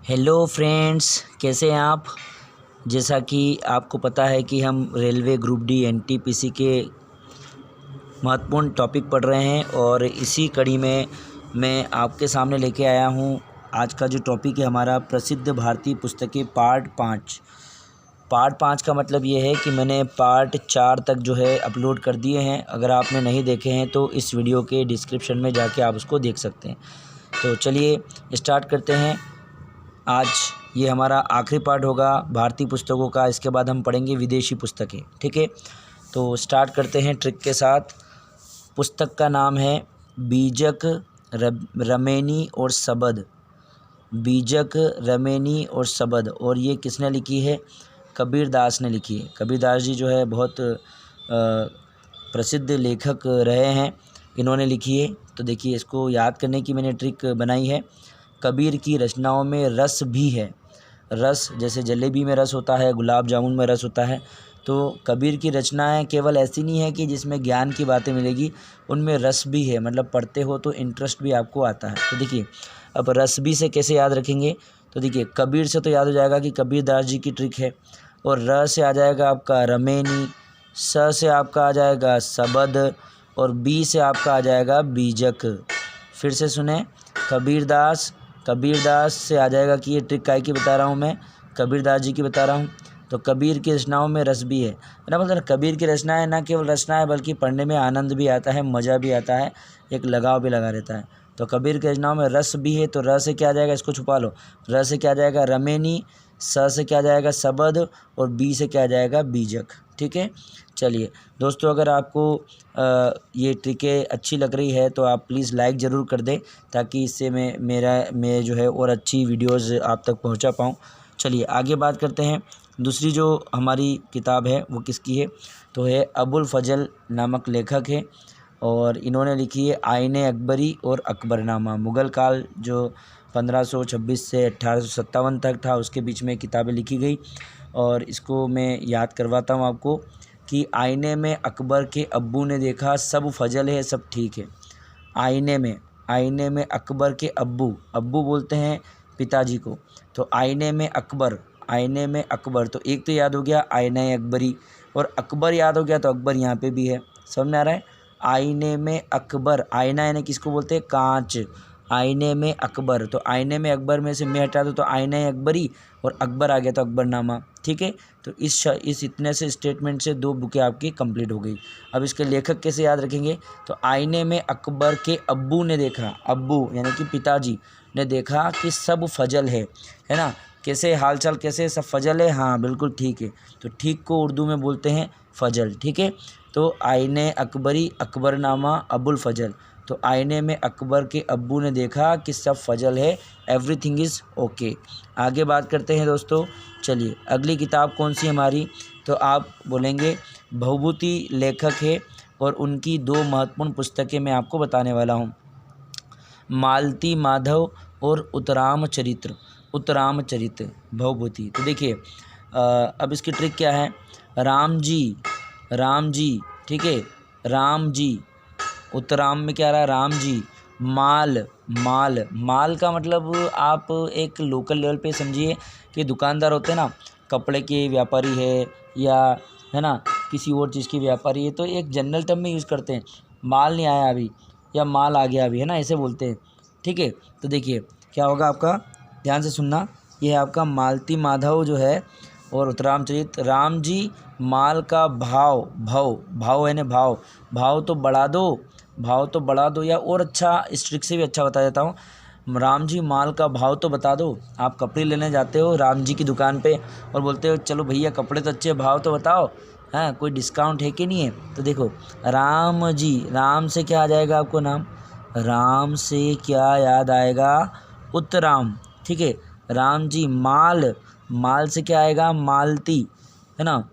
Hello friends, कैसे हैं आप। जैसा कि आपको पता है कि हम रेलवे ग्रुप डी एनटीपीसी के महत्वपूर्ण टॉपिक पढ़ रहे हैं और इसी कड़ी में मैं आपके सामने लेके आया हूँ। आज का जो टॉपिक है हमारा प्रसिद्ध भारतीय पुस्तकें पार्ट 5 का मतलब ये है कि मैंने पार्ट 4 तक जो है अपलोड कर दिए हैं। अगर आपने नहीं देखे हैं तो इस वीडियो के डिस्क्रिप्शन में जाके आप उसको देख सकते हैं। तो चलिए स्टार्ट करते हैं। आज ये हमारा आखिरी पार्ट होगा भारतीय पुस्तकों का। इसके बाद हम पढ़ेंगे विदेशी पुस्तकें। ठीक है, तो स्टार्ट करते हैं ट्रिक के साथ। पुस्तक का नाम है बीजक रमेनी और सबद। बीजक रमेनी और सबद, और ये किसने लिखी है? कबीर दास ने लिखी है। कबीर दास जी जो है बहुत प्रसिद्ध लेखक रहे हैं, इन्होंने लिखी है। तो देखिए, इसको याद करने की मैंने ट्रिक बनाई है। कबीर की रचनाओं में रस भी है। रस जैसे जलेबी में रस होता है, गुलाब जामुन में रस होता है। तो कबीर की रचनाएं केवल ऐसी नहीं है कि जिसमें ज्ञान की बातें मिलेगी, उनमें रस भी है। मतलब पढ़ते हो तो इंटरेस्ट भी आपको आता है। तो देखिए, अब रस भी से कैसे याद रखेंगे? तो देखिए, कबीर से तो याद हो जाएगा कि कबीर दास जी की ट्रिक है। और र से आ जाएगा आपका रमेनी, स से आपका आ जाएगा सबद, और बी से आपका आ जाएगा बीजक। फिर से सुने, कबीर दास से आ जाएगा कि ये ट्रिक काय की बता रहा हूँ मैं, कबीर दास जी की बता रहा हूँ। तो कबीर की रचनाओं में रस भी है ना। मतलब कबीर की रचनाएं न केवल रचना है, बल्कि पढ़ने में आनंद भी आता है, मज़ा भी आता है, एक लगाव भी लगा रहता है। तो कबीर की रचनाओं में रस भी है। तो र से क्या आ जाएगा, इसको छुपा लो। र से क्या आ जाएगा रमेनी, स से क्या आ जाएगा सबद, और बी से क्या आ जाएगा बीजक। ठीक है, चलिए दोस्तों, अगर आपको ये ट्रिकें अच्छी लग रही है तो आप प्लीज़ लाइक ज़रूर कर दें, ताकि इससे मैं जो है और अच्छी वीडियोज़ आप तक पहुंचा पाऊं। चलिए आगे बात करते हैं। दूसरी जो हमारी किताब है वो किसकी है? तो है अबुल फजल नामक लेखक है, और इन्होंने लिखी है आईने अकबरी और अकबरनामा। मुग़ल काल जो 1526 से 1857 तक था, उसके बीच में किताबें लिखी गई। और इसको मैं याद करवाता हूँ आपको कि आईने में अकबर के अब्बू ने देखा, सब फजल है, सब ठीक है। आईने में अकबर के अब्बू बोलते हैं पिताजी को। तो आईने में अकबर, तो एक तो याद हो गया आईने अकबरी, और अकबर याद हो गया तो अकबर यहाँ पे भी है। समझ में आ रहा है? आईने में अकबर, आईना यानी किसको बोलते हैं? कांच। आईने में अकबर, तो आईने में अकबर में से मैं हटा दूँ तो आईने अकबरी, और अकबर आ गया तो अकबरनामा। ठीक है, तो इस इतने से स्टेटमेंट से 2 बुकें आपकी कंप्लीट हो गई। अब इसके लेखक कैसे याद रखेंगे? तो आईने में अकबर के अब्बू ने देखा, अब्बू यानी कि पिताजी ने देखा कि सब फजल है ना। कैसे हालचाल, कैसे सब फजल है? हाँ बिल्कुल ठीक है। तो ठीक को उर्दू में बोलते हैं फजल। ठीक है, तो आईने अकबरी अकबरनामा अबुल फजल। तो आईने में अकबर के अब्बू ने देखा कि सब फजल है, एवरीथिंग इज़ ओके। आगे बात करते हैं दोस्तों। चलिए अगली किताब कौन सी हमारी? तो आप बोलेंगे भवभूति लेखक है, और उनकी 2 महत्वपूर्ण पुस्तकें मैं आपको बताने वाला हूँ, मालती माधव और उत्तराम चरित्र भवभूति। तो देखिए, अब इसकी ट्रिक क्या है? राम जी, ठीक है, राम जी। उत्तराम में क्या रहा? राम जी। माल का मतलब आप एक लोकल लेवल पे समझिए कि दुकानदार होते हैं ना, कपड़े के व्यापारी है या है ना किसी और चीज़ की व्यापारी है, तो एक जनरल टर्म में यूज़ करते हैं, माल नहीं आया अभी या माल आ गया अभी, है ना, ऐसे बोलते हैं। ठीक है, तो देखिए क्या होगा आपका, ध्यान से सुनना। ये है आपका मालती माधव जो है, और उत्तरामचरित। राम जी माल का भाव है ना, भाव तो बढ़ा दो, या और अच्छा इस ट्रिक से भी अच्छा बता देता हूँ। राम जी माल का भाव तो बता दो। आप कपड़े लेने जाते हो राम जी की दुकान पे और बोलते हो चलो भैया कपड़े तो अच्छे, भाव तो बताओ, हाँ कोई डिस्काउंट है कि नहीं है? तो देखो राम जी, राम से क्या आ जाएगा आपको नाम? राम से क्या याद आएगा? उत्तराम। ठीक है, राम जी माल से क्या आएगा? मालती, है ना,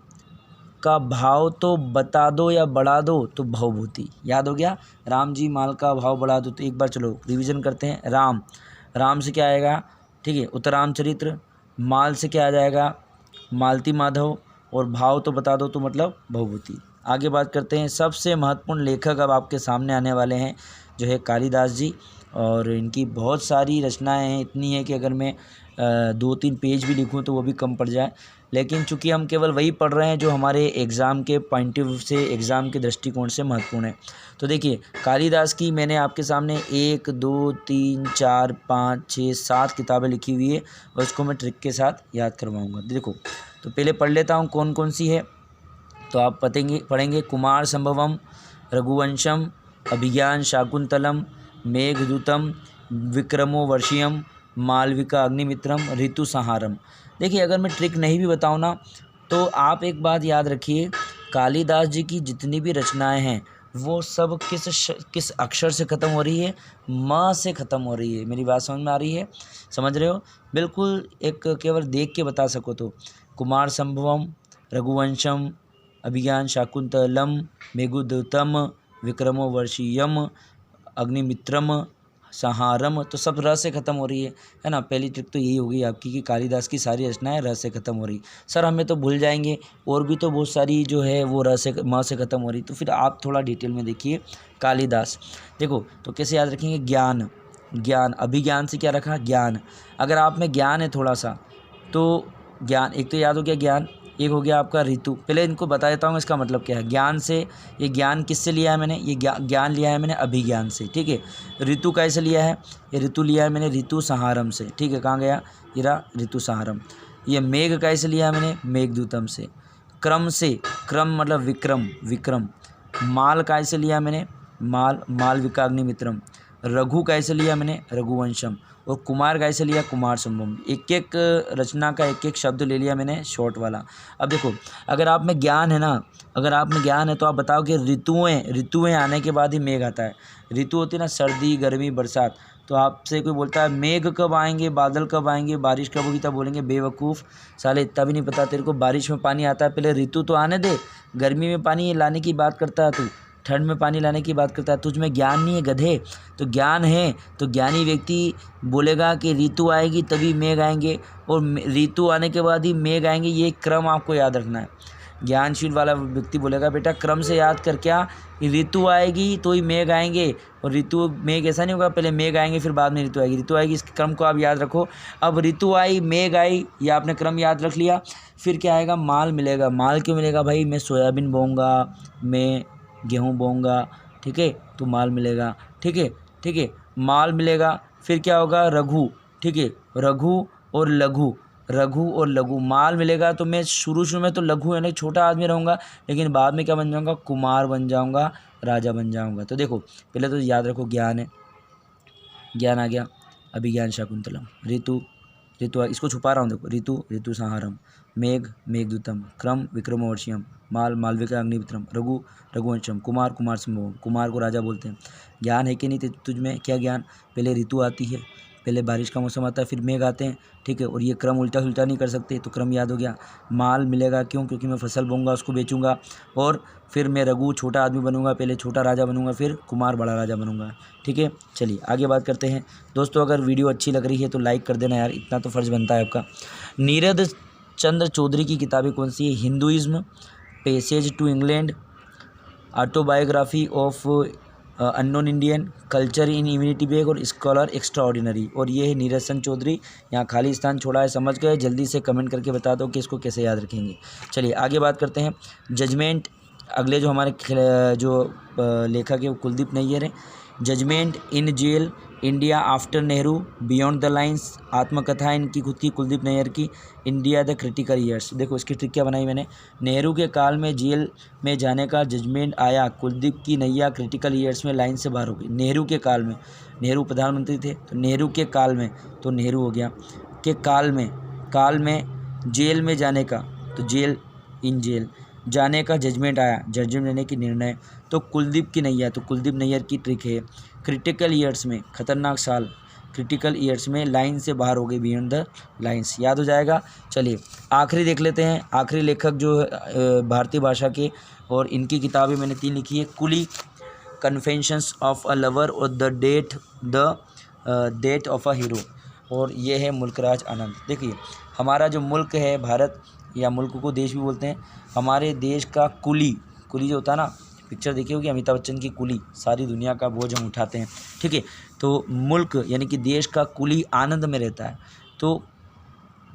का भाव तो बता दो या बढ़ा दो तो भवभूति। याद हो गया? राम जी माल का भाव बढ़ा दो। तो एक बार चलो रिवीजन करते हैं। राम से क्या आएगा? ठीक है, उत्तराम चरित्र। माल से क्या आ जाएगा? मालती माधव, और भाव तो बता दो तो मतलब भवभूति। आगे बात करते हैं। सबसे महत्वपूर्ण लेखक अब आपके सामने आने वाले हैं, जो है कालिदास जी। और इनकी बहुत सारी रचनाएं हैं, इतनी है कि अगर मैं 2-3 पेज भी लिखूं तो वो भी कम पड़ जाए। लेकिन चूंकि हम केवल वही पढ़ रहे हैं जो हमारे एग्ज़ाम के पॉइंट ऑफ व्यू से, एग्ज़ाम के दृष्टिकोण से महत्वपूर्ण है। तो देखिए कालिदास की मैंने आपके सामने 1, 2, 3, 4, 5, 6, 7 किताबें लिखी हुई है और उसको मैं ट्रिक के साथ याद करवाऊँगा। देखो तो पहले पढ़ लेता हूँ कौन कौन सी है, तो आप पढ़ेंगे कुमार संभवम, रघुवंशम, अभिज्ञान शाकुंतलम, मेघदूतम, विक्रमो वर्षियम, मालविका अग्निमित्रम, ऋतु संहारम। देखिए अगर मैं ट्रिक नहीं भी बताऊँ ना, तो आप एक बात याद रखिए, कालिदास जी की जितनी भी रचनाएं हैं वो सब किस अक्षर से ख़त्म हो रही है? म से ख़त्म हो रही है। मेरी बात समझ में आ रही है? समझ रहे हो? बिल्कुल एक केवल देख के बता सको तो कुमार संभवम, रघुवंशम, अभिज्ञान शाकुंतलम, मेघदूतम, विक्रमो वर्षियम, अग्निमित्रम, संहारम, तो सब र से ख़त्म हो रही है ना। पहली ट्रिक तो यही होगी आपकी कि कालिदास की सारी रचनाएं र से ख़त्म हो रही। सर हमें तो भूल जाएंगे, और भी तो बहुत सारी जो है वो र से म से ख़त्म हो रही। तो फिर आप थोड़ा डिटेल में देखिए कालिदास। देखो तो कैसे याद रखेंगे? ज्ञान, ज्ञान, अभिज्ञान से क्या रखा? ज्ञान। अगर आप में ज्ञान है थोड़ा सा तो ज्ञान, एक तो याद हो गया ज्ञान, एक हो गया आपका ऋतु। पहले इनको बता देता हूँ इसका मतलब क्या है। ज्ञान से, ये ज्ञान किससे लिया है मैंने? ये ज्ञान लिया है मैंने अभिज्ञान से, ठीक है। ऋतु कैसे लिया है? ये ऋतु लिया है मैंने ऋतु संहारम से, ठीक है। कहाँ गया? ये रहा ऋतु संहारम। ये मेघ कैसे लिया है मैंने? मेघदूतम से। क्रम से, क्रम मतलब विक्रम, विक्रम। माल कैसे लिया मैंने? मालविका अग्निमित्रम। रघु कैसे लिया मैंने? रघुवंशम। और कुमार कैसे लिया? कुमार संभवम। एक एक रचना का एक एक शब्द ले लिया मैंने शॉर्ट वाला। अब देखो अगर आप में ज्ञान है ना, अगर आप में ज्ञान है तो आप बताओ कि ऋतुएं आने के बाद ही मेघ आता है। ऋतु होती है ना, सर्दी, गर्मी, बरसात। तो आपसे कोई बोलता है मेघ कब आएंगे, बादल कब आएंगे, बारिश कब होगी, तब बोलेंगे बेवकूफ़ साले, इतना भी नहीं पता तेरे को, बारिश में पानी आता है, पहले ऋतु तो आने दे। गर्मी में पानी लाने की बात करता है तू, ठंड में पानी लाने की बात करता है। तुझ में ज्ञान नहीं है गधे। तो ज्ञान है तो ज्ञानी व्यक्ति बोलेगा कि ऋतु आएगी तभी मेघ आएंगे, और ऋतु आने के बाद ही मेघ आएंगे। ये क्रम आपको याद रखना है। ज्ञानशील वाला व्यक्ति बोलेगा बेटा क्रम से याद कर, क्या ऋतु आएगी तो ही मेघ आएंगे, और ऋतु मेघ ऐसा नहीं होगा पहले मेघ आएंगे फिर बाद में ऋतु आएगी। ऋतु आएगी, इस क्रम को आप याद रखो। अब ऋतु आई, मेघ आई, ये आपने क्रम याद रख लिया। फिर क्या आएगा? माल मिलेगा। माल क्यों मिलेगा भाई? मैं सोयाबीन बोऊँगा, मैं गेहूँ बोऊँगा, ठीक है, तो माल मिलेगा, ठीक है, ठीक है, माल मिलेगा। फिर क्या होगा? रघु, ठीक है, रघु और लघु, रघु और लघु, माल मिलेगा तो मैं शुरू में तो लघु यानी छोटा आदमी रहूँगा, लेकिन बाद में क्या बन जाऊँगा? कुमार बन जाऊँगा, राजा बन जाऊँगा। तो देखो पहले तो याद रखो ज्ञान है, ज्ञान आ गया, अभिज्ञान शाकुंतलम, ऋतु, इसको छुपा रहा हूँ देखो, ऋतु संहारम, मेघ मेघदूतम, क्रम विक्रमोर्वशीयम, माल मालविका अग्निमित्रम, रघुवंशम, कुमार संभवम। कुमार को राजा बोलते हैं। ज्ञान है कि नहीं तुझ में? क्या ज्ञान? पहले ऋतु आती है, पहले बारिश का मौसम आता है, फिर मेघ आते हैं, ठीक है। और ये क्रम उल्टा सुल्टा नहीं कर सकते, तो क्रम याद हो गया। माल मिलेगा क्यों? क्योंकि मैं फसल बोऊंगा, उसको बेचूंगा, और फिर मैं रघु छोटा आदमी बनूंगा, पहले छोटा राजा बनूंगा, फिर कुमार बड़ा राजा बनूंगा, ठीक है। चलिए आगे बात करते हैं दोस्तों। अगर वीडियो अच्छी लग रही है तो लाइक कर देना यार, इतना तो फ़र्ज़ बनता है आपका। नीरद चंद्र चौधरी की किताबें कौन सी है? Hinduism, passage to England, autobiography of unknown Indian, culture in immunity bag, और स्कॉलर एक्स्ट्राऑर्डिनरी। और ये है नीरज चंद्र चौधरी। यहाँ खाली स्थान छोड़ा है, समझ गए? जल्दी से कमेंट करके बता दो कि इसको कैसे याद रखेंगे। चलिए आगे बात करते हैं। जजमेंट, अगले जो हमारे जो लेखक है वो कुलदीप नैयर है। Judgement in jail, India after Nehru, beyond the lines, आत्मकथा इनकी खुद की कुलदीप नैयर की, इंडिया द क्रिटिकल ईयर्स। देखो इसकी ट्रिक क्या बनाई मैंने। नेहरू के काल में जेल में जाने का जजमेंट आया, कुलदीप की नैया क्रिटिकल ईयर्स में लाइन से बाहर हो गई। नेहरू के काल में, नेहरू प्रधानमंत्री थे तो नेहरू के काल में, तो नेहरू हो गया, के काल में जेल में जाने का, तो जेल, इन जेल जाने का जजमेंट आया, जजमेंट लेने की निर्णय, तो कुलदीप की नैया, तो कुलदीप नैयर की ट्रिक है। क्रिटिकल ईयर्स में, खतरनाक साल, क्रिटिकल ईयर्स में लाइन से बाहर हो गई, बियॉन्ड द लाइंस, याद हो जाएगा। चलिए आखिरी देख लेते हैं। आखिरी लेखक जो भारतीय भाषा के, और इनकी किताबें मैंने 3 लिखी है। Coolie, confessions of a lover, और the date of a hero, और ये है मुल्कराज आनंद। देखिए हमारा जो मुल्क है भारत, या मुल्क को देश भी बोलते हैं, हमारे देश का कुली जो होता है ना, पिक्चर देखी होगी अमिताभ बच्चन की कुली, सारी दुनिया का बोझ हम उठाते हैं, ठीक है। तो मुल्क यानी कि देश का कुली आनंद में रहता है। तो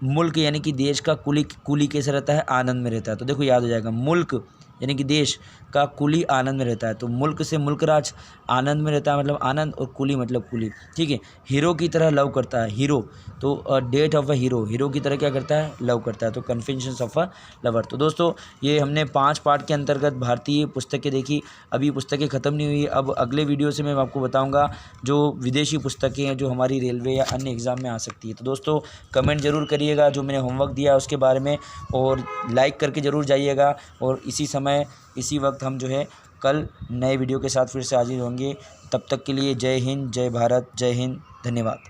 मुल्क यानी कि देश का कुली कैसे रहता है? आनंद में रहता है। तो देखो याद हो जाएगा, मुल्क यानी कि देश का कुली आनंद में रहता है। तो मुल्क से मुल्क राज आनंद में रहता है, मतलब आनंद, और कुली मतलब कुली। ठीक है। हीरो की तरह लव करता है, हीरो तो date of a hero, hero की तरह क्या करता है? लव करता है। तो कन्फेशंस ऑफ अ लवर। तो दोस्तों ये हमने 5 पार्ट के अंतर्गत भारतीय पुस्तकें देखी। अभी पुस्तकें ख़त्म नहीं हुई, अब अगले वीडियो से मैं आपको बताऊँगा जो विदेशी पुस्तकें हैं जो हमारी रेलवे या अन्य एग्ज़ाम में आ सकती है। तो दोस्तों कमेंट ज़रूर करिएगा जो मैंने होमवर्क दिया है उसके बारे में, और लाइक करके ज़रूर जाइएगा। और इसी समय इसी वक्त हम जो है कल नए वीडियो के साथ फिर से हाजिर होंगे। तब तक के लिए जय हिंद, जय भारत, जय हिंद, धन्यवाद।